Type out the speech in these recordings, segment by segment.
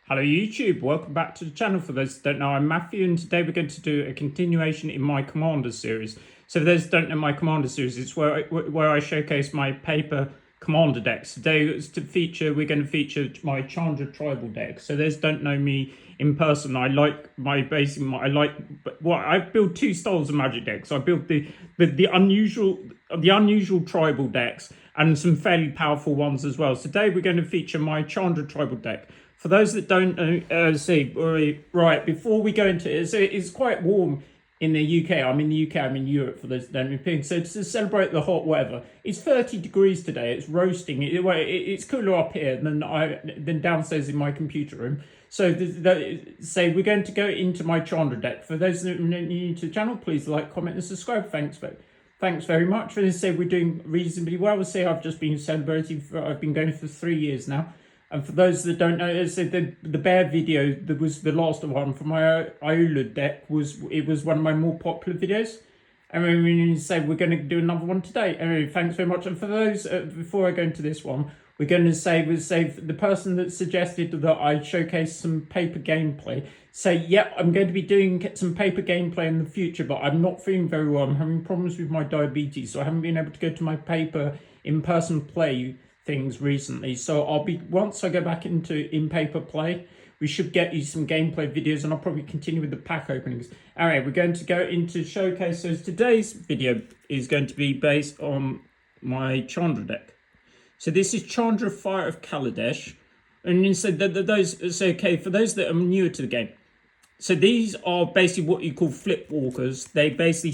Hello YouTube, welcome back to the channel. For those that don't know, I'm Matthew, and today we're going to do a continuation in my Commander series. So for those that don't know, my Commander series is where I showcase my paper Commander decks. Today we're going to feature my Chandra tribal deck. So those that don't know me in person, I like I build two styles of Magic decks. I build the unusual tribal decks and some fairly powerful ones as well. So today we're going to feature my Chandra tribal deck. For those that don't know, right, before we go into it, it's quite warm in the UK. I'm in the UK, I'm in Europe, for those that don't know. So to celebrate the hot weather, it's 30 degrees today, it's roasting. It's cooler up here than downstairs in my computer room. So we're going to go into my Chandra deck. For those that are new to the channel, please like, comment, and subscribe. Thanks very much. For this, we're doing reasonably well. I've just been celebrating, I've been going for 3 years now. And for those that don't know, the bear video that was the last one from my Iola deck was one of my more popular videos. And we're going to do another one today. Anyway, thanks very much. And for those, before I go into this one, we're going to say the person that suggested that I showcase some paper gameplay. I'm going to be doing some paper gameplay in the future, but I'm not feeling very well. I'm having problems with my diabetes, so I haven't been able to go to my paper in-person play things recently. So once I go back into in-paper play, we should get you some gameplay videos, and I'll probably continue with the pack openings. Alright, we're going to go into showcase. So today's video is going to be based on my Chandra deck. So this is Chandra Fire of Kaladesh. And so for those that are newer to the game, so these are basically what you call flip walkers. They basically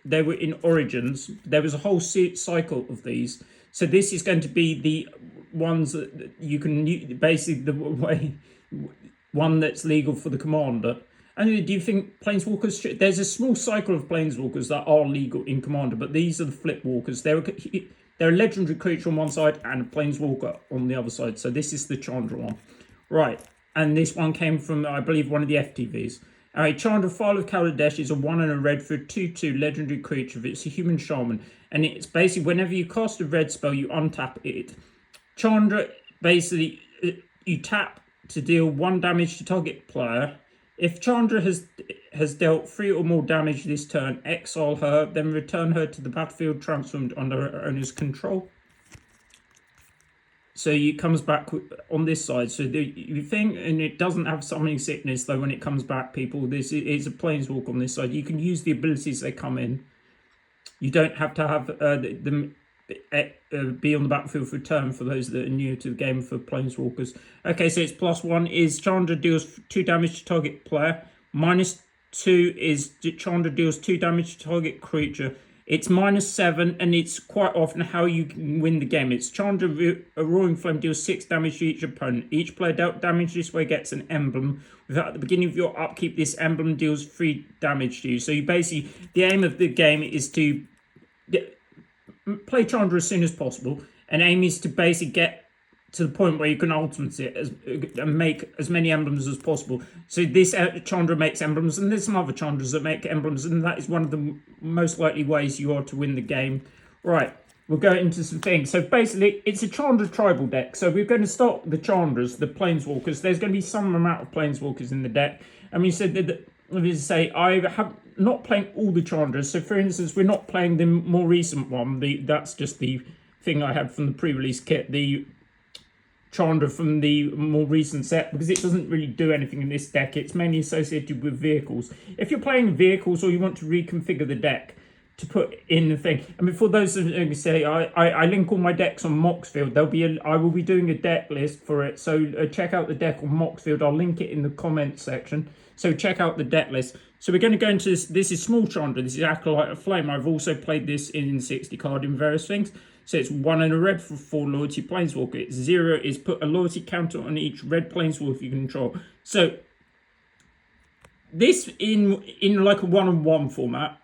they were in Origins. There was a whole cycle of these. So this is going to be the ones that you can basically one that's legal for the Commander. And do you think Planeswalkers there's a small cycle of Planeswalkers that are legal in Commander, but these are the flip walkers. They're a legendary creature on one side and a Planeswalker on the other side. So this is the Chandra one. Right. And this one came from, I believe, one of the FTVs. Alright, Chandra, Fire of Kaladesh is a 1 and a red for a 2/2 legendary creature. It's a human shaman. And it's basically whenever you cast a red spell, you untap it. Chandra, basically, you tap to deal 1 damage to target player. If Chandra has dealt 3 or more damage this turn, exile her, then return her to the battlefield transformed under her owner's control. So it comes back on this side. So you think, and it doesn't have summoning sickness, though when it comes back, people, this is a Planeswalk on this side. You can use the abilities they come in. You don't have to have them be on the battlefield for a turn for those that are new to the game for Planeswalkers. Okay, so it's +1 is Chandra deals 2 damage to target player. -2 is Chandra deals 2 damage to target creature. It's -7, and it's quite often how you can win the game. It's Chandra, a Roaring Flame deals 6 damage to each opponent. Each player dealt damage this way gets an emblem. At the beginning of your upkeep, this emblem deals 3 damage to you. So you basically, the aim of the game is to play Chandra as soon as possible, and aim is to basically get to the point where you can ultimate it and make as many emblems as possible. So this Chandra makes emblems, and there's some other Chandras that make emblems, and that is one of the most likely ways you are to win the game. Right, we'll go into some things. So basically, it's a Chandra tribal deck. So we're going to start the Chandras, the Planeswalkers. There's going to be some amount of Planeswalkers in the deck. And we said that, I have not playing all the Chandras. So for instance, we're not playing the more recent one. That's just the thing I had from the pre-release kit. The Chandra from the more recent set, because it doesn't really do anything in this deck. It's mainly associated with vehicles. If you're playing vehicles or you want to reconfigure the deck to put in the thing, and before those who say I link all my decks on Moxfield, I will be doing a deck list for it. So check out the deck on Moxfield. I'll link it in the comments section. So check out the deck list. So we're going to go into this. This is small Chandra. This is Acolyte of Flame. I've also played this in 60 card in various things. So it's 1 and a red for 4 loyalty Planeswalker. It's 0 is put a loyalty counter on each red Planeswalker you control. So this in like a 1-on-1 format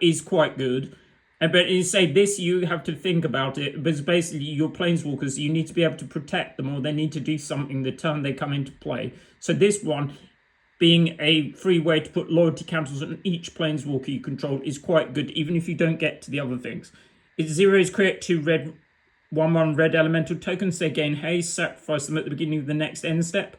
is quite good. But this, you have to think about it. But basically, your Planeswalkers, you need to be able to protect them, or they need to do something the turn they come into play. So this one, being a free way to put loyalty counters on each Planeswalker you control, is quite good, even if you don't get to the other things. It's 0 is create 2 red 1/1 red elemental tokens. They gain haste. Sacrifice them at the beginning of the next end step.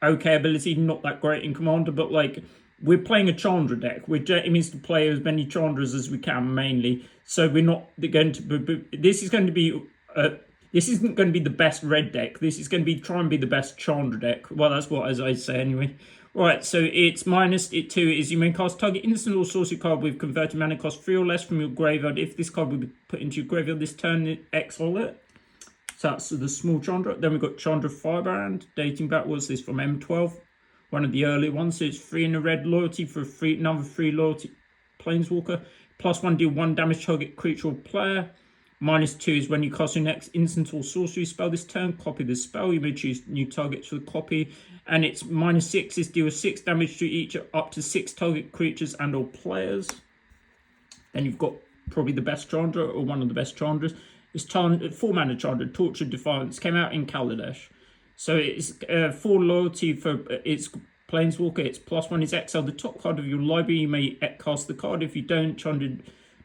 Okay ability, not that great in Commander, but like we're playing a Chandra deck. It means to play as many Chandras as we can mainly. So we're not going to. This is going to be. This isn't going to be the best red deck. This is going to be try and be the best Chandra deck. Well, that's what as I say anyway. Right, so it's -2 is you may cast target instant or sorcery card with converted mana cost 3 or less from your graveyard. If this card will be put into your graveyard this turn, exile it. So that's the small Chandra. Then we've got Chandra Firebrand, dating back, was this from M12? One of the early ones. So it's 3 in a red loyalty for another 3 loyalty Planeswalker. +1 deal 1 damage target creature or player. -2 is when you cast your next instant or sorcery spell this turn. Copy the spell. You may choose new targets for the copy. And it's -6 is deal 6 damage to each up to 6 target creatures and or players. Then you've got probably the best Chandra, or one of the best Chandras. It's 4 mana Chandra, Tortured Defiance. Came out in Kaladesh. So it's 4 loyalty for its Planeswalker. It's +1 is exile the top card of your library. You may cast the card. If you don't, Chandra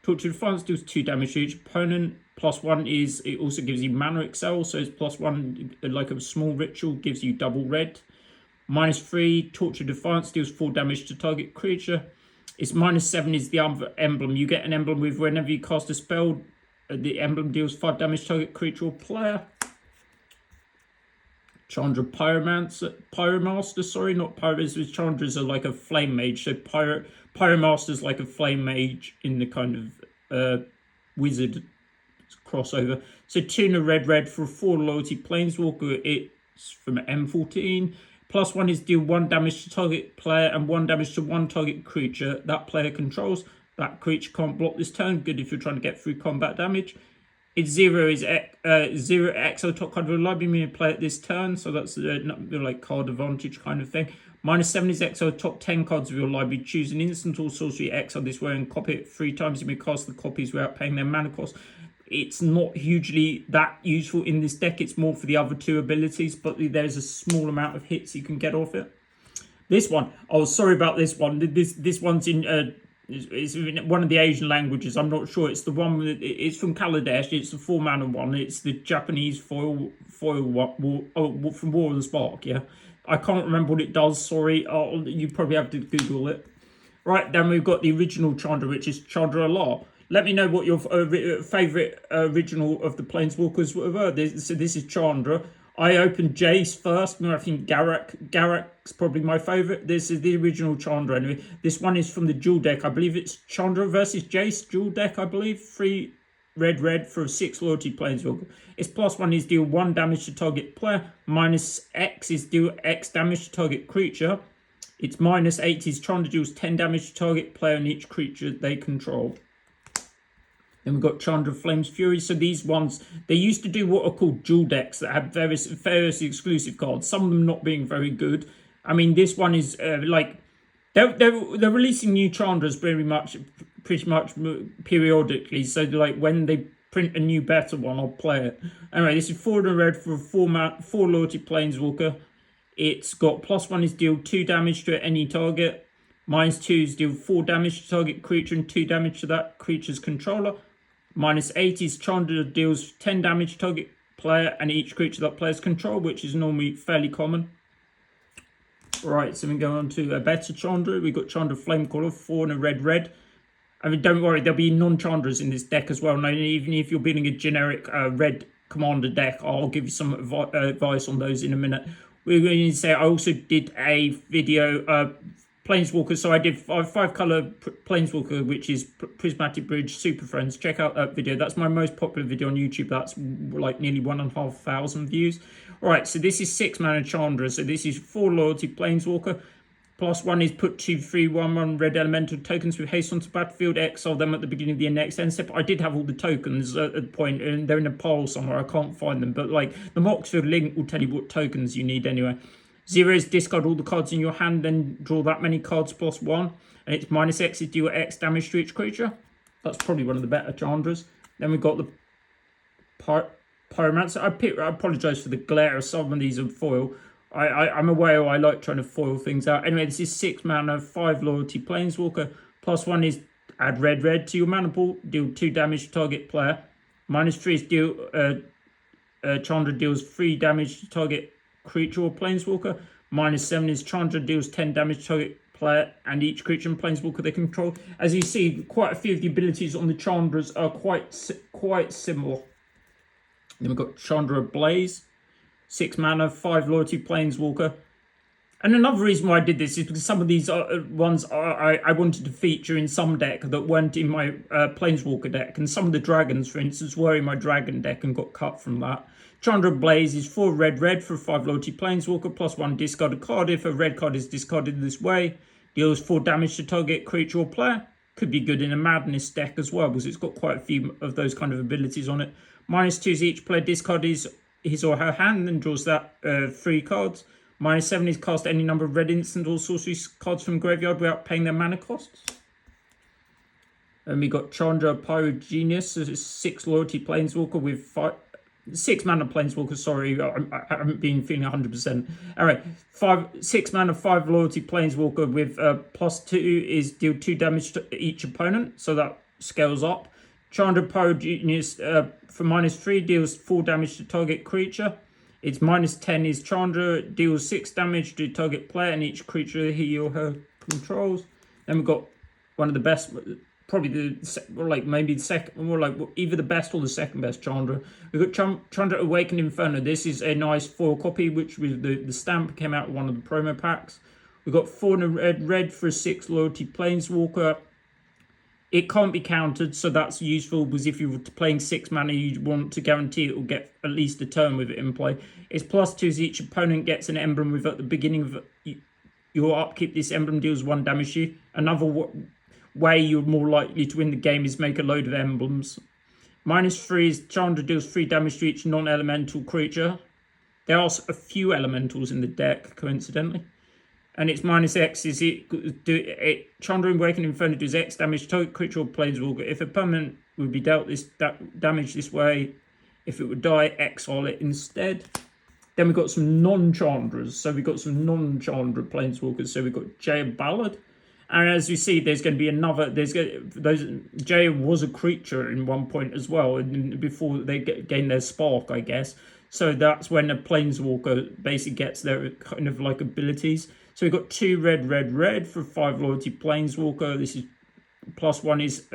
Tortured Defiance deals 2 damage to each opponent. +1 is, it also gives you mana excel. So it's +1, like a small ritual, gives you double red. -3, Tortured Defiance deals 4 damage to target creature. It's -7 is the other emblem. You get an emblem with whenever you cast a spell, the emblem deals 5 damage to target creature or player. Chandra Pyromaster, sorry, not Pyromaster. Chandras are like a flame mage. So Pyromaster's like a flame mage in the kind of wizard crossover. So 2 in a red for a 4 loyalty Planeswalker. It's from M14. +1 is deal 1 damage to target player and 1 damage to 1 target creature that player controls. That creature can't block this turn. Good if you're trying to get through combat damage. It's 0 is 0 exile top card of the library. You may play it this turn. So that's like card advantage kind of thing. -7 is exile top 10 cards of your library. Choose an instant or sorcery exile this way and copy it 3 times. You may cast the copies without paying their mana cost. It's not hugely that useful in this deck. It's more for the other 2 abilities, but there's a small amount of hits you can get off it. This one, oh, sorry about this one. This one's in it's in one of the Asian languages. I'm not sure. It's the one that it's from Kaladesh. It's the 4 mana one. It's the Japanese foil from War of the Spark. Yeah, I can't remember what it does. Sorry, you probably have to Google it. Right, then we've got the original Chandra, which is Chandra Allah. Let me know what your favourite original of the Planeswalkers were. So this is Chandra. I opened Jace first. I think Garak's probably my favourite. This is the original Chandra anyway. This one is from the dual deck. I believe it's Chandra versus Jace dual deck, I believe. 3 red for a 6 loyalty Planeswalker. Its +1 is deal 1 damage to target player. -X is deal X damage to target creature. Its -8 is Chandra deals 10 damage to target player and each creature they control. Then we've got Chandra Flames Fury. So these ones, they used to do what are called dual decks that have various exclusive cards. Some of them not being very good. I mean, this one is like they're releasing new Chandras pretty much periodically. So like when they print a new better one, I'll play it. Anyway, this is 4 in a red for a 4 loyalty Planeswalker. It's got +1 is deal 2 damage to any target. -2 is deal 4 damage to target creature and 2 damage to that creature's controller. -8 is Chandra deals 10 damage to target player and each creature that players control, which is normally fairly common. Right, so we go on to a better Chandra. We've got Chandra Flamecaller, 4 in a red. I mean, don't worry, there'll be non-Chandras in this deck as well. Now, even if you're building a generic red commander deck, I'll give you some advice on those in a minute. We're going to say I also did a video Planeswalker, so I did 5-color Planeswalker, which is Prismatic Bridge Super Friends. Check out that video. That's my most popular video on YouTube. That's like nearly 1,500 views. All right, so this is 6 mana Chandra. So this is 4 loyalty Planeswalker. +1 is put 2, 3, 1 red elemental tokens with haste onto battlefield. Exile them at the beginning of the next end step. I did have all the tokens at the point, and they're in a pile somewhere. I can't find them, but like the Moxfield link will tell you what tokens you need anyway. 0 is discard all the cards in your hand, then draw that many cards +1. And it's -X is deal X damage to each creature. That's probably one of the better Chandras. Then we've got the Pyromancer. I apologise for the glare. Some of these are foil. I'm aware I like trying to foil things out. Anyway, this is 6 mana, 5 loyalty Planeswalker. +1 is add red to your mana pool. Deal 2 damage to target player. -3 is Chandra deals 3 damage to target creature or planeswalker. -7 is Chandra deals 10 damage to target player and each creature and planeswalker they control. As you see, quite a few of the abilities on the Chandras are quite similar. Then we've got Chandra Blaze, 6 mana, 5 loyalty planeswalker. And another reason why I did this is because some of these ones I wanted to feature in some deck that weren't in my Planeswalker deck. And some of the dragons, for instance, were in my dragon deck and got cut from that. Chandra Blaze is 4 red for 5 loyalty planeswalker, +1 discard a card. If a red card is discarded this way, deals 4 damage to target creature or player. Could be good in a Madness deck as well, because it's got quite a few of those kind of abilities on it. -2 is each player discards his or her hand and draws that 3 cards. -7 is cast any number of red instant or sorcery cards from graveyard without paying their mana costs. And we got Chandra Pyrogenius, so it's 6 loyalty planeswalker with 6 mana planeswalker. Sorry, I haven't been feeling 100%. All right, 6 mana, 5 loyalty planeswalker with +2 is deal 2 damage to each opponent, so that scales up. Chandra Pyrogenius for -3 deals 4 damage to target creature. Its -10 is Chandra deals 6 damage to target player and each creature he or her controls. Then we've got one of the best, probably maybe the second, more like either the best or the second best Chandra. We've got Chandra Awakened Inferno. This is a nice foil copy, which with the stamp came out of one of the promo packs. We've got 4 in a red for a 6 loyalty planeswalker. It can't be countered, so that's useful, because if you're playing 6 mana, you want to guarantee it will get at least a turn with it in play. It's +2 as each opponent gets an emblem with at the beginning of your upkeep. This emblem deals 1 damage to you. Another way you're more likely to win the game is make a load of emblems. -3 is Chandra deals 3 damage to each non-elemental creature. There are a few elementals in the deck, coincidentally. And its -X is Chandra Awakened Inferno does X damage to target creature or planeswalker. If a permanent would be dealt this damage this way, if it would die, exile it instead. Then we've got some non-Chandras. So we've got some non-Chandra planeswalkers. So we've got Jaya Ballad. And as you see, there's going to be another. Jaya was a creature in one point as well, before they gain their spark, I guess. So that's when a planeswalker basically gets their kind of like abilities. So we've got 2 red for 5 loyalty planeswalker. This is +1 is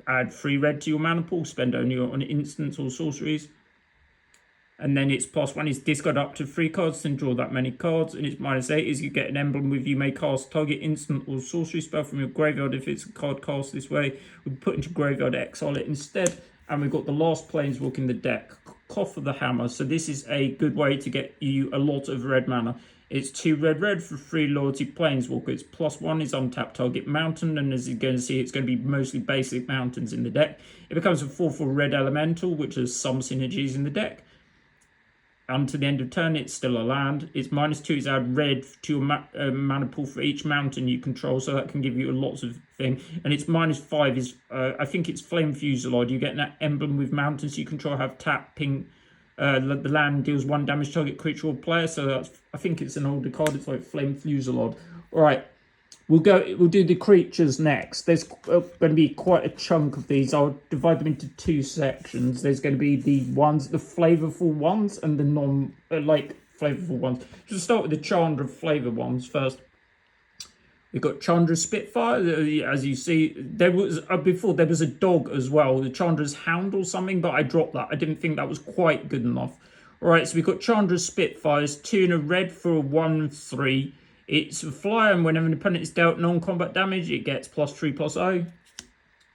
add 3 red to your mana pool. Spend only on instants or sorceries. And then its +1 is discard up to 3 cards and draw that many cards. And its -8 is you get an emblem with you may cast target instant or sorcery spell from your graveyard. If it's a card cast this way, we put into graveyard, exile it instead. And we've got the last planeswalk in the deck, Cough of the Hammer. So this is a good way to get you a lot of red mana. It's 2 red for 3 loyalty planeswalker. Its +1 is untapped target mountain, and as you're going to see, it's going to be mostly basic mountains in the deck. It becomes a 4/4 red elemental, which has some synergies in the deck. Until the end of turn, it's still a land. Its -2 is add red to your mana pool for each mountain you control, so that can give you lots of things. And its -5 is, I think it's Flame Fusillade. You get that emblem with mountains you control, have tap, ping. The land deals 1 damage target creature or player, so that's, I think it's an older card. It's like Flame Fusillade. All right, we'll do the creatures next. There's going to be quite a chunk of these. I'll divide them into 2 sections. There's going to be the flavorful ones, and the flavorful ones. Just start with the Chandra flavor ones first. We've got Chandra Spitfire. As you see, there was before there was a dog as well, the Chandra's Hound or something, but I dropped that. I didn't think that was quite good enough. All right, so we've got Chandra Spitfires, 2 in a red for a 1/3. It's a flyer, and whenever an opponent is dealt non-combat damage, it gets +3/+0.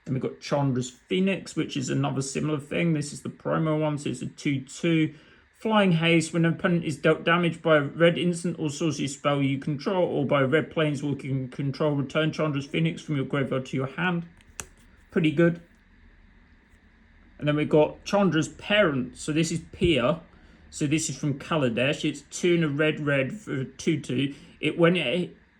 Then we've got Chandra's Phoenix, which is another similar thing. This is the promo one, so it's a 2/2. Flying Haste, when an opponent is dealt damage by a red instant or sorcery spell you control, or by a red planeswalker you control, return Chandra's Phoenix from your graveyard to your hand. Pretty good. And then we've got Chandra's Parent. So this is Pia. So this is from Kaladesh. It's 2 in a red for 2/2.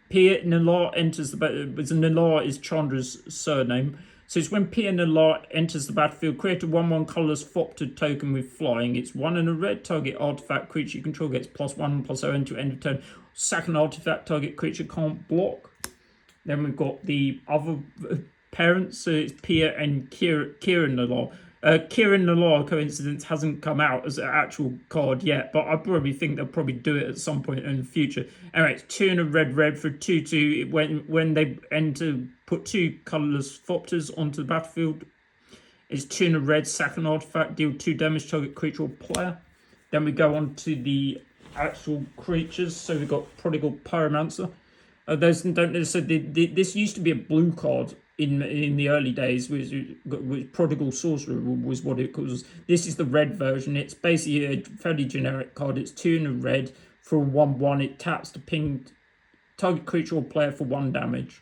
Pia Nalar enters the battlefield. Nalar is Chandra's surname. So it's when Pia Nalar enters the battlefield, create a 1/1 colorless Fopted token with flying. It's 1 in a red, target artifact creature you control gets +1/+0 until end of turn. Sack an artifact, target creature can't block. Then we've got the other parents, so it's Pia and Kira Nalar. Kieran Lalar coincidence hasn't come out as an actual card yet, but I probably think they'll probably do it at some point in the future. Anyway, it's 2 and a red for 2/2. When they enter, put 2 colorless Thopters onto the battlefield. It's 2 and a red, sack an artifact, deal 2 damage to target creature or player. Then we go on to the actual creatures. So we've got Prodigal Pyromancer. Those don't know. So this used to be a blue card in the early days, which Prodigal Sorcerer was what it was. This is the red version. It's basically a fairly generic card. It's 2 and a red for a 1/1. It taps to ping target creature or player for 1 damage.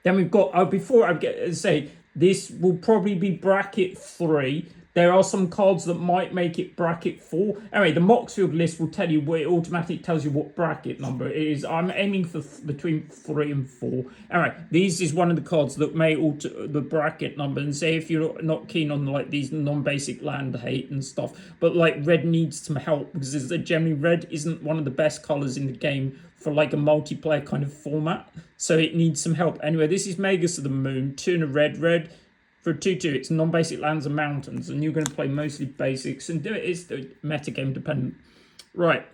Then we've got, before I get to say, this will probably be bracket 3. There are some cards that might make it bracket 4. Anyway, the Moxfield list will tell you, it automatically tells you what bracket number it is. I'm aiming for between 3 and 4. Anyway, this is one of the cards that may alter the bracket number. And say if you're not keen on like these non-basic land hate and stuff, but like red needs some help, because generally red isn't one of the best colors in the game for like a multiplayer kind of format. So it needs some help. Anyway, this is Magus of the Moon, 2 and a red. For 2/2, it's non-basic lands and mountains, and you're going to play mostly basics, and it's the metagame dependent. Right,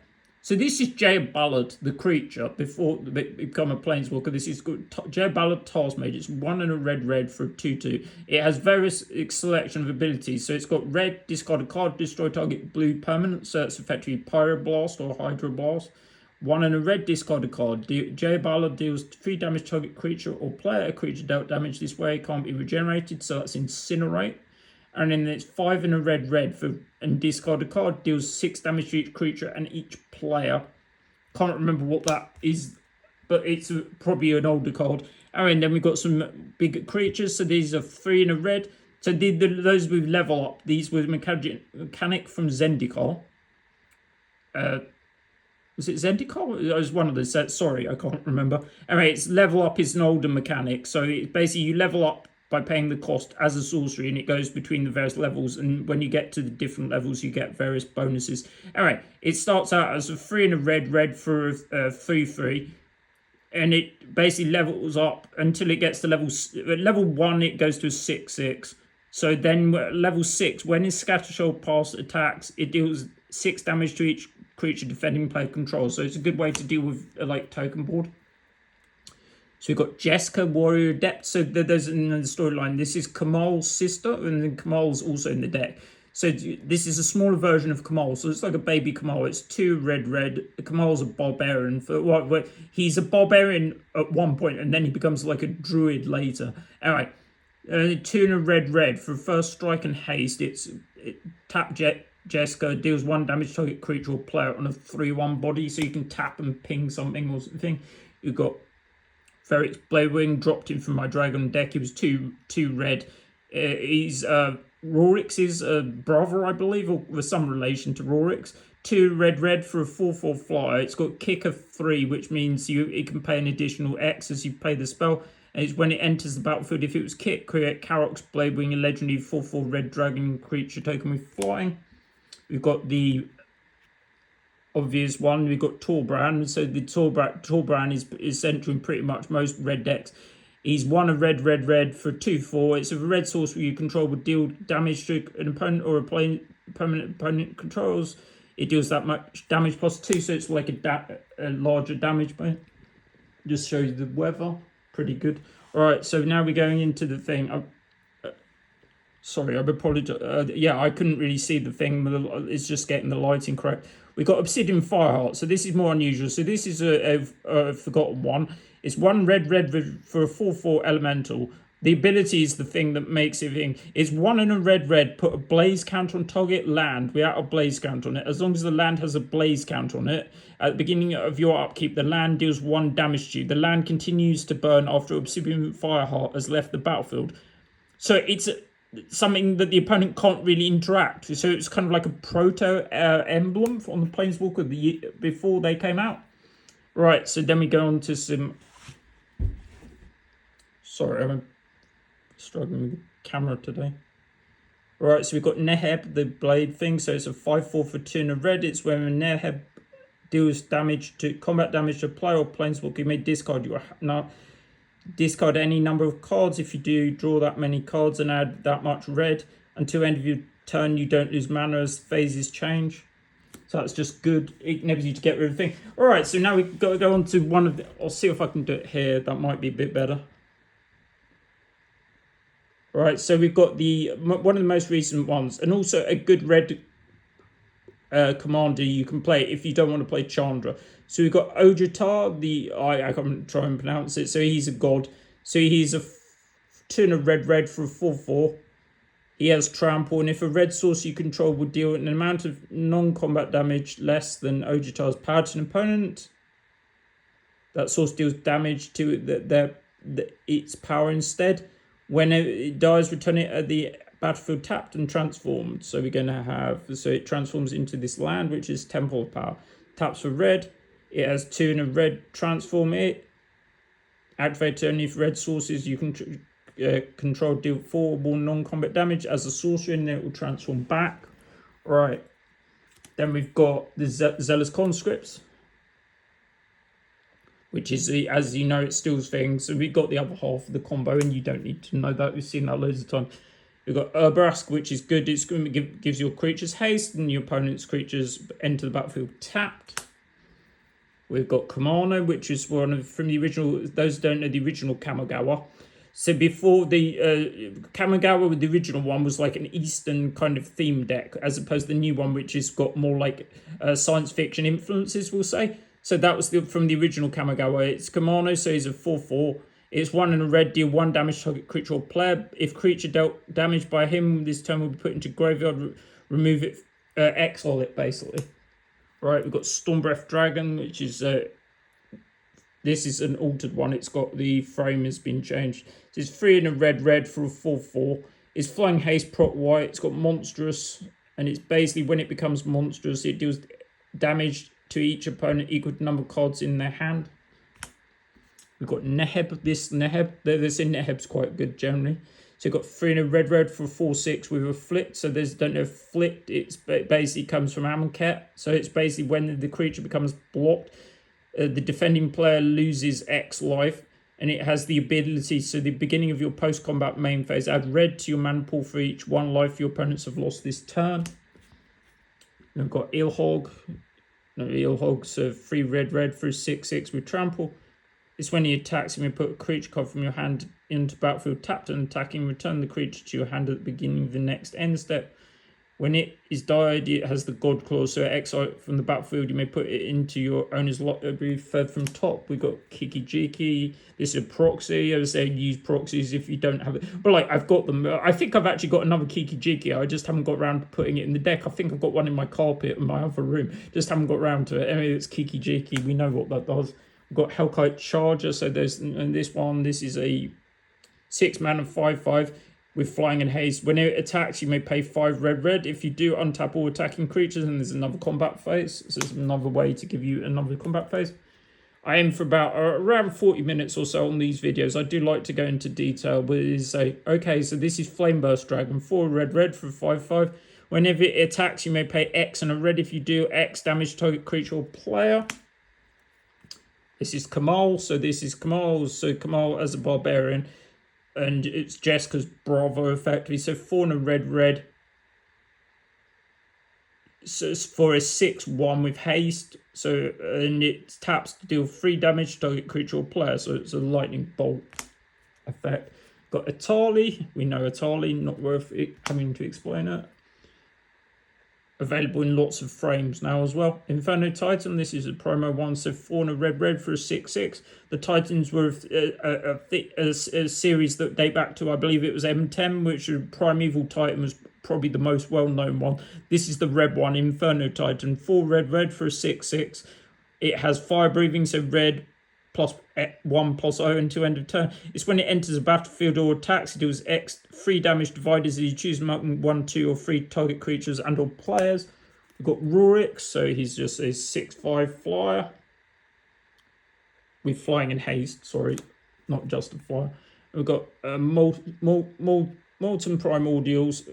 so this is Jay Ballard, the creature, before they become a planeswalker. This is good. Jay Ballard, Task Mage. It's 1 and a red for 2/2. It has various selection of abilities, so it's got red, discard a card, destroy target blue permanent, so it's effectively Pyroblast or Hydroblast. 1 and a red, discard a card. Jay Ballard deals 3 damage target creature or player. A creature dealt damage this way can't be regenerated, so that's Incinerate. And then it's 5 and a red for, and discard a card, deals 6 damage to each creature and each player. Can't remember what that is, but it's probably an older card. And then we've got some big creatures, so these are 3 and a red. So those with level up, these were Mechanic from Zendikar. Was it Zendikar? It was one of the sets. Sorry, I can't remember. Anyway, it's level up is an older mechanic. So it's basically you level up by paying the cost as a sorcery, and it goes between the various levels. And when you get to the different levels, you get various bonuses. Anyway, it starts out as a 3 and a red for a 3/3. And it basically levels up until it gets to level 1, it goes to a 6/6. So then level 6, when his Scattershot pass attacks, it deals 6 damage to each creature defending player control. So it's a good way to deal with like token board. So we've got Jessica, Warrior Adept. So there's in the storyline, this is Kamal's sister, and then Kamal's also in the deck. So this is a smaller version of Kamal. So it's like a baby Kamal. It's 2 red. Kamal's a barbarian. He's a barbarian at one point, and then he becomes like a druid later. Anyway, 2 and a red for first strike and haste. Tap Jessica, deals 1 damage to target creature or player on a 3/1 body, so you can tap and ping something or something. You've got Ferret's Bladewing, dropped in from my Dragon deck. He was 2 red. He's Rorix's brother, I believe, or with some relation to Rorix. 2 red for a 4/4 flyer. It's got kick of 3, which means it can pay an additional X as you play the spell. And it's when it enters the battlefield, if it was kick, create Karok's Bladewing, a legendary 4/4 red dragon creature token with flying. We've got the obvious one. We've got Torbran. So the Torbran is central in pretty much most red decks. He's 1 a red for 2/4. It's a red source where you control would deal damage to an opponent or a permanent opponent controls. It deals that much damage plus 2, so it's like a larger damage point. Just shows you the weather. Pretty good. Alright, so now we're going into the thing. Sorry, I apologize. Yeah, I couldn't really see the thing. It's just getting the lighting correct. We got Obsidian Fireheart, so this is more unusual. So this is a forgotten one. It's 1 red for a 4/4 elemental. The ability is the thing that makes it thing. It's 1 and a red. Put a blaze counter on target land without a blaze counter on it. As long as the land has a blaze counter on it, at the beginning of your upkeep, the land deals 1 damage to you. The land continues to burn after Obsidian Fireheart has left the battlefield. So it's something that the opponent can't really interact with. So it's kind of like a proto emblem on the Planeswalker before they came out. Right, so then we go on to some... Sorry, I'm struggling with the camera today. Right, so we've got Neheb, the blade thing. So it's a 5/4 for 2 and a red. It's when Neheb deals combat damage to a player or planeswalker. You may discard any number of cards. If you do, draw that many cards and add that much red. Until end of your turn, you don't lose mana as phases change. So that's just good. It enables you to get rid of things. All right, so now we've got to go on to one of the... I'll see if I can do it here. That might be a bit better. All right, so we've got one of the most recent ones, and also a good red commander you can play if you don't want to play Chandra. So we've got Ojatar, I can't try and pronounce it. So he's a god. So he's a turn of red for a 4/4. He has trample, and if a red source you control would deal an amount of non-combat damage less than Ojatar's power to an opponent, that source deals damage to its power instead. When it dies, return it at the battlefield tapped and transformed. So we're going to have, so it transforms into this land, which is Temple of Power. Taps for red. It has 2 and a red, transform it. Activate only if red sources you can control deal 4 or more non-combat damage as a sorcerer, and then it will transform back. Right. Then we've got the Zealous Conscripts, which is, as you know, it steals things. So we've got the other half of the combo, and you don't need to know that. We've seen that loads of times. We've got Urbrask, which is good. It's going to gives your creatures haste, and your opponent's creatures enter the battlefield tapped. We've got Kamano, which is from the original. Those don't know the original Kamigawa. So before the Kamigawa, with the original one, was like an Eastern kind of theme deck, as opposed to the new one, which has got more like science fiction influences, we'll say. So that was from the original Kamigawa. It's Kamano, so he's a 4/4. It's 1 and a red, deal 1 damage to target creature or player. If creature dealt damage by him, this turn will be put into graveyard. Remove it, exile it, basically. Right, we've got Stormbreath Dragon, which is this is an altered one. It's got the frame has been changed. So it's 3 and a red for a 4/4. It's flying haste, prot white. It's got monstrous, and it's basically when it becomes monstrous, it deals damage to each opponent equal to the number of cards in their hand. We've got Neheb. This Neheb's quite good generally. So you've got 3 and a red for a 4/6 with a flipped. So there's don't know flipped. It basically comes from Amonkhet. So it's basically when the creature becomes blocked, the defending player loses X life, and it has the ability. So the beginning of your post-combat main phase, add red to your mana pool for each 1 life your opponents have lost this turn. Then we've got Eelhog. No, Eelhog's 3 red for a 6/6 with trample. It's when he attacks him, you put a creature card from your hand into battlefield tapped and attacking. Return the creature to your hand at the beginning of the next end step. When it is died, it has the God Clause, so exile it from the battlefield. You may put it into your owner's library. Third from top, we've got Kiki-Jiki. This is a proxy. I would say use proxies if you don't have it. But like, I've got them. I think I've actually got another Kiki-Jiki. I just haven't got around to putting it in the deck. I think I've got one in my carpet in my other room. Just haven't got around to it. Anyway, it's Kiki-Jiki. We know what that does. We've got Hellkite Charger. So there's and this one. This is a 6 mana 5/5. With flying and haste. When it attacks, you may pay 5 red. If you do, untap all attacking creatures, and there's another combat phase. So it's another way to give you another combat phase. I aim for about around 40 minutes or so on these videos. I do like to go into detail, but it is say, okay, so this is Flameburst Dragon, 4 red for 5/5. Whenever it attacks, you may pay X and a red. If you do, X damage to target creature or player. This is Kamal. So this is Kamal. So Kamal as a barbarian. And it's Jessica's Bravo, effectively. So 4 and a red. So it's for a 6/1 with haste. So, and it taps to deal 3 damage to target creature or player. So it's a lightning bolt effect. Got Atali. We know Atali, not worth it having to explain it. Available in lots of frames now as well. Inferno Titan, this is a promo one, so 4 and a red for a 6/6. The Titans were a series that date back to, I believe it was M10, which Primeval Titan was probably the most well-known one. This is the red one, Inferno Titan, 4 red for a 6/6. It has fire breathing, so red plus 1/0 until end of turn. It's when it enters a battlefield or attacks, it deals X 3 damage divided as you choose among 1, 2, or 3 target creatures and or players. We've got Rorix, so he's just a 6/5 flyer with flying and haste. Sorry, not just a flyer. We've got Molten Primordials.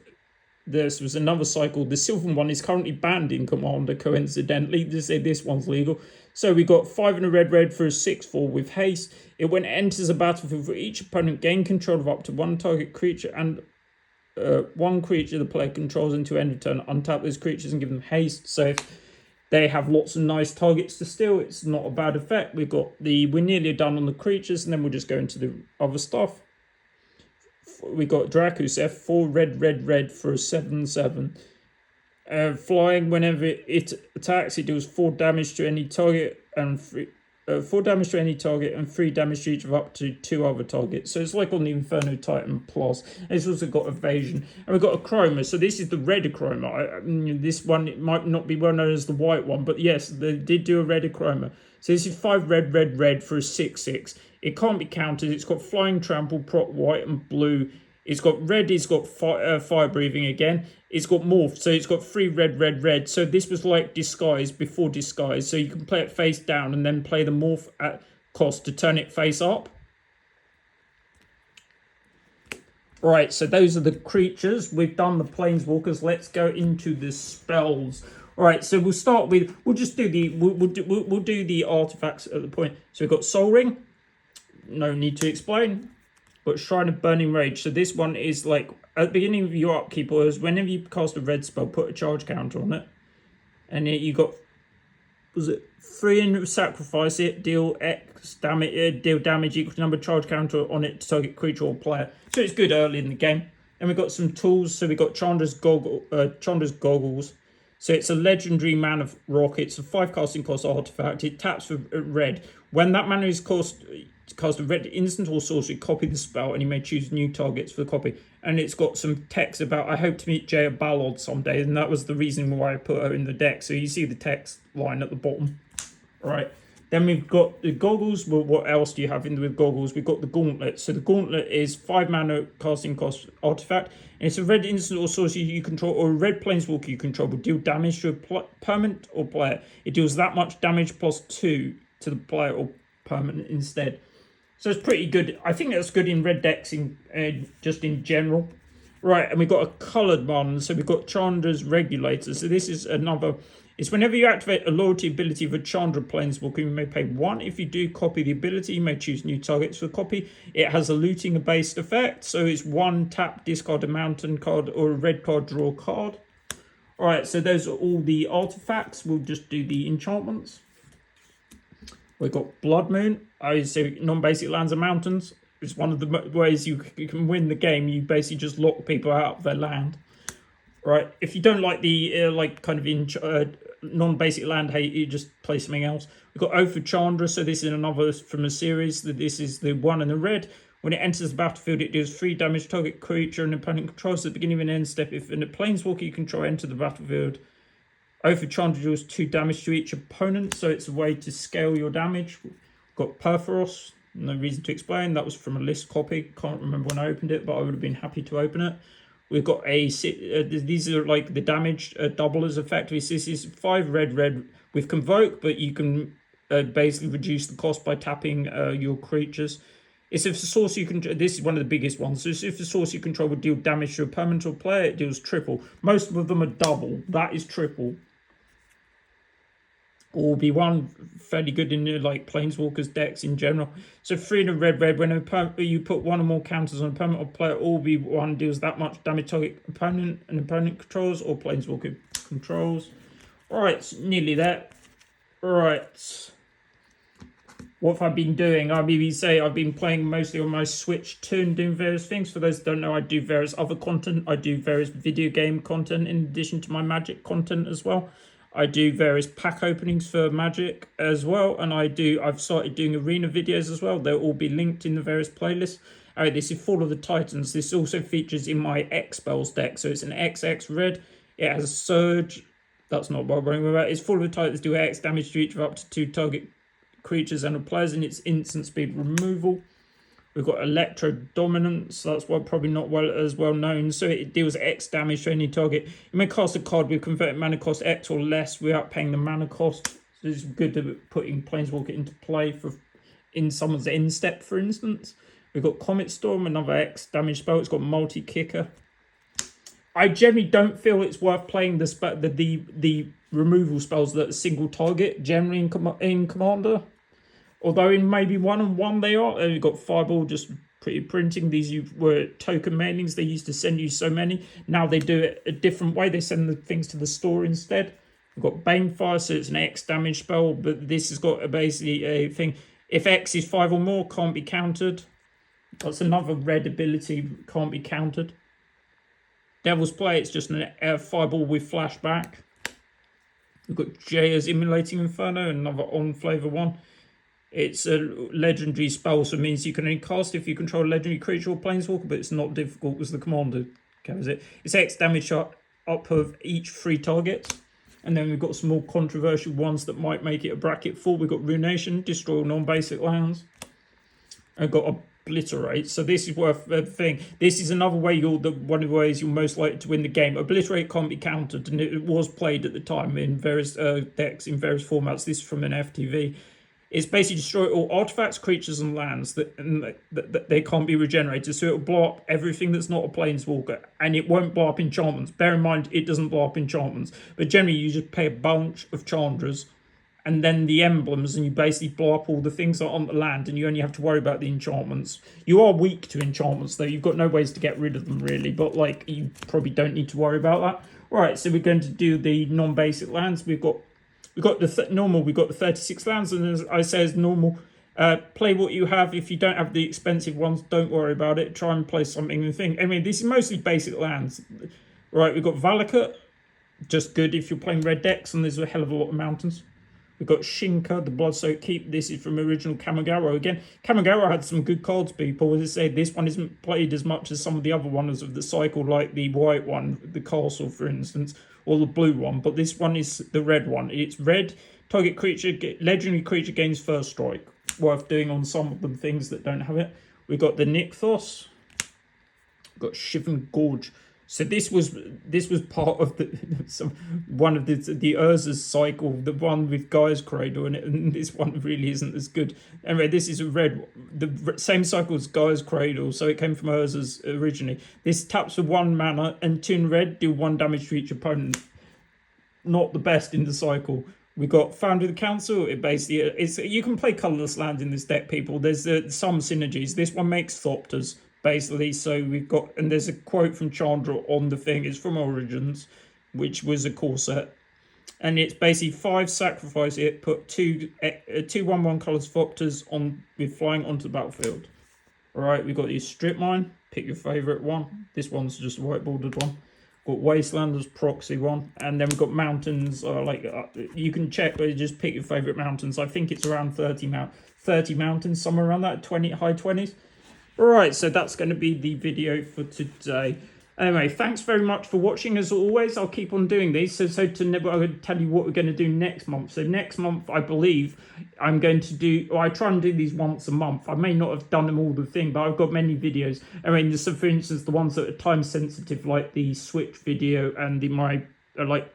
This was another cycle. The silver one is currently banned in Commander, coincidentally. They say this one's legal. So we got 5 and a red for a 6/4 with haste. It when it enters a battlefield for each opponent, gain control of up to 1 target creature and one creature the player controls into end of turn, untap those creatures and give them haste. So if they have lots of nice targets to steal, it's not a bad effect. We're nearly done on the creatures, and then we'll just go into the other stuff. We got Drakuseth, 4 red for a 7/7. Flying, whenever it attacks, it deals 4 damage to any target and 4 damage to any target and 3 damage to each of up to 2 other targets. So it's like on the Inferno Titan Plus. It's also got evasion. And we've got a chroma. So this is the red chroma. This one, it might not be well known as the white one, but yes, they did do a red chroma. So this is 5 red for a 6/6. It can't be countered. It's got flying, trample, prot, white and blue. It's got red, it's got fire breathing again. It's got morph, so it's got 3 red. So this was like disguise before disguise. So you can play it face down and then play the morph at cost to turn it face up. Right, so those are the creatures. We've done the planeswalkers. Let's go into the spells. All right, so we'll start with, we'll do the artifacts at the point. So we've got Soul Ring. No need to explain. But Shrine of Burning Rage. So this one is like, at the beginning of your upkeep, or whenever you cast a red spell, put a charge counter on it. And you got, was it 3 and sacrifice it, deal X damage, deal damage equal to number of charge counter on it to target creature or player. So it's good early in the game. And we've got some tools. So we've got Chandra's Goggles. So it's a legendary Man of Rock. It's a 5 casting cost artifact. It taps for red. When that mana is cast a red instant or sorcery, copy the spell, and you may choose new targets for the copy. And it's got some text about, I hope to meet Jaya Ballard someday, and that was the reason why I put her in the deck. So you see the text line at the bottom. All right. Then we've got the Goggles. Well, what else do you have with Goggles? We've got the Gauntlet. So the Gauntlet is 5 mana casting cost artifact. And it's a red instant or sorcery you control, or a red planeswalker you control, will deal damage to a permanent or player. It deals that much damage plus 2 to the player or permanent instead. So it's pretty good. I think that's good in red decks just in general. Right, and we've got a coloured one. So we've got Chandra's Regulator. So this is another. It's whenever you activate a loyalty ability of a Chandra planeswalker, you may pay 1. If you do copy the ability, you may choose new targets for copy. It has a looting-based effect. So it's 1 tap, discard a mountain card or a red card, draw a card. All right, so those are all the artifacts. We'll just do the enchantments. We've got Blood Moon. I say non-basic lands and mountains. It's one of the ways you can win the game. You basically just lock people out of their land. Right. If you don't like the non-basic land hate, you just play something else. We've got Oath of Chandra. So this is another from a series. This is the one in the red. When it enters the battlefield, it deals 3 damage to target creature and opponent controls at the beginning of an end step. If a planeswalker you control enter the battlefield, Oath of Chandra deals 2 damage to each opponent, so it's a way to scale your damage. We've got Perforos, no reason to explain. That was from a list copy. Can't remember when I opened it, but I would have been happy to open it. We've got these are like the damage doublers effectively. So this is 5 red with Convoke, but you can basically reduce the cost by tapping your creatures. It's if the source you control, this is one of the biggest ones. So if the source you control would deal damage to a permanent or player, it deals triple. Most of them are double. That is triple. Or be one fairly good in like Planeswalkers decks in general. So 3 and a red. When you put 1 or more counters on a permanent or player, all be one deals that much damage target opponent and opponent controls or Planeswalker controls. Alright, so nearly there. Alright. What have I been doing? I've been playing mostly on my Switch 2 and doing various things. For those who don't know, I do various other content. I do various video game content in addition to my Magic content as well. I do various pack openings for Magic as well, and I've started doing arena videos as well. They'll all be linked in the various playlists. Alright, this is Fall of the Titans. This also features in my X spells deck, so it's an XX red. It has Surge. That's not what I'm worrying about. It's Fall of the Titans, do X damage to each of up to 2 target creatures and players, and it's instant speed removal. We've got Electro Dominance. That's why probably not as well known. So it deals X damage to any target. You may cast a card with converted mana cost X or less without paying the mana cost. So it's good to putting Planeswalker into play in someone's end step, for instance. We've got Comet Storm, another X damage spell. It's got multi-kicker. I generally don't feel it's worth playing the removal spells that are single target generally in Commander. Although in maybe 1-on-1 they are. You've got Fireball, just printing. These were token mailings. They used to send you so many. Now they do it a different way. They send the things to the store instead. We've got Banefire, so it's an X damage spell, but this has got basically a thing. If X is 5 or more, can't be countered. That's another red ability, can't be countered. Devil's Play, it's just a fireball with flashback. We've got Jaya's Immolating Inferno, another on flavor one. It's a legendary spell, so it means you can only cast if you control a legendary creature or planeswalker, but it's not difficult as the commander covers it. It's X damage up of each 3 targets. And then we've got some more controversial ones that might make it a bracket 4. We've got Ruination, destroy all non-basic lands. I've got Obliterate. So this is worth a thing. This is another way one of the ways you're most likely to win the game. Obliterate can't be countered, and it was played at the time in various decks in various formats. This is from an FTV. It's basically destroy all artifacts, creatures, and lands that they can't be regenerated. So it'll blow up everything that's not a planeswalker, and it won't blow up enchantments. Bear in mind, it doesn't blow up enchantments, but generally you just pay a bunch of Chandras, and then the emblems, and you basically blow up all the things that are on the land, and you only have to worry about the enchantments. You are weak to enchantments, though. You've got no ways to get rid of them, really, but like you probably don't need to worry about that. All right, so we're going to do the non-basic lands. We've got the normal, we've got the 36 lands, and as I say, as normal, play what you have. If you don't have the expensive ones, don't worry about it. Try and play something and think. I mean, this is mostly basic lands. Right, we've got Valakut, just good if you're playing red decks, and there's a hell of a lot of mountains. We've got Shinka, the Bloodsoaked Keep. This is from original Kamigawa again. Kamigawa had some good cards, people. As I say, this one isn't played as much as some of the other ones of the cycle, like the white one, the Castle, for instance, or the blue one. But this one is the red one. It's red. Target creature, legendary creature gains first strike. Worth doing on some of the things that don't have it. We've got the Nykthos. We've got Shivan Gorge. So this was part of one of the Urza's cycle, the one with Gaia's Cradle in it, and this one really isn't as good. Anyway, this is a red, the same cycle as Gaia's Cradle, so it came from Urza's originally. This taps for 1 mana and 2 in red, do 1 damage to each opponent. Not the best in the cycle. We got Founder of the Council. It basically you can play colorless land in this deck, people. There's some synergies. This one makes Thopters, basically. So we've got, and there's a quote from Chandra on the thing. It's from Origins, which was a core set, and it's basically 5 sacrifice it, put 2 1/1 colors Thopters on with flying onto the battlefield. All right, we've got these Strip Mine. Pick your favorite one. This one's just a white bordered one. Got Wastelanders proxy one, and then we've got mountains. You can check, but just pick your favorite mountains. I think it's around 30 mountains, somewhere around that, high 20s. All right, so that's going to be the video for today. Anyway, thanks very much for watching. As always, I'll keep on doing these. I'm going to tell you what we're going to do next month. So next month, I believe I'm going to do, or I try and do these once a month. I may not have done them all the thing, but I've got many videos. I mean, so for instance, the ones that are time sensitive, like the Switch video and my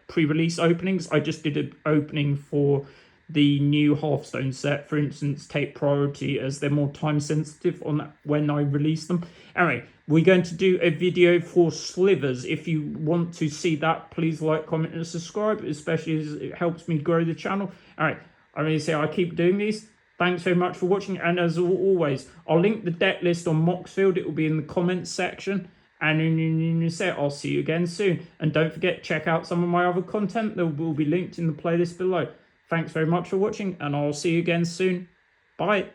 pre-release openings. I just did an opening for the new Hearthstone set, for instance, take priority as they're more time sensitive on that when I release them. Anyway, we're going to do a video for Slivers. If you want to see that, please like, comment, and subscribe, especially as it helps me grow the channel. All right, I'm going to say I keep doing these. Thanks very much for watching, and as always, I'll link the deck list on Moxfield. It will be in the comments section. And in the set, I'll see you again soon. And don't forget, check out some of my other content that will be linked in the playlist below. Thanks very much for watching, and I'll see you again soon. Bye.